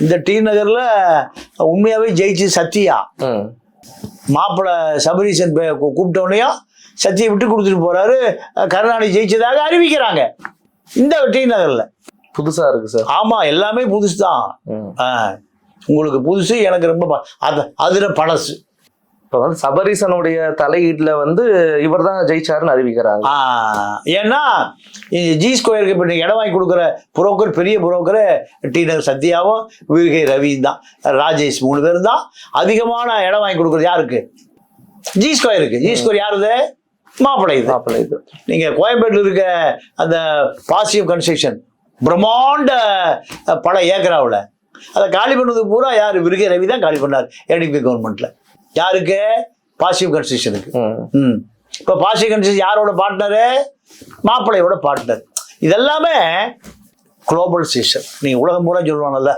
இந்த டி நகர்ல உண்மையாவே ஜெயிச்சு சத்யா மாப்பிள்ளை சபரீசன் கூப்பிட்டோன்னையும் சத்தியை விட்டு கொடுத்துட்டு போறாரு. கருணாநிதி ஜெயிச்சதாக அறிவிக்கிறாங்க இந்த டி நகர்ல. புதுசா இருக்கு சார். ஆமா, எல்லாமே புதுசு தான். உங்களுக்கு புதுசு, எனக்கு ரொம்ப அதுல பழசு. இப்போ வந்து சபரீசனுடைய தலையீட்டுல வந்து இவர் தான் ஜெயிச்சாருன்னு அறிவிக்கிறாங்க. ஏன்னா ஜி ஸ்கொயருக்கு இப்போ இடம் வாங்கி கொடுக்குற புரோக்கர், பெரிய புரோக்கர் டி நகர் சத்யாவும் விகே ரவி தான், ராஜேஷ் 3 பேர் தான் அதிகமான இடம் வாங்கி கொடுக்குறது. யாருக்கு? ஜி ஸ்கொயருக்கு. ஜி ஸ்கொயர் யாருது? மாப்பிள்ளை இது. நீங்க கோயம்பேட்டில் இருக்க அந்த பாசிட்டிவ் கன்ஸ்ட்ரக்ஷன் பிரம்மாண்ட பல ஏக்கராவில் அதை காலி பண்ணது பூரா யார்? விகே ரவி தான் காலி பண்ணார் ஏடிபி கவர்மெண்ட்ல. யாருக்கு? பாசிட்டிவ் கன்ஸ்ட்ரக்ஷனுக்கு. இப்போ பாசிட்டிவ் கன்ஸ்ட்ரக்ஷன் யாரோட பார்ட்னரு? மாப்பிள்ளையோட பார்ட்னர். இதெல்லாமே குளோபல் சிஸ்டம். நீங்க உலகம் பூரா சொல்லுவாங்கல்ல.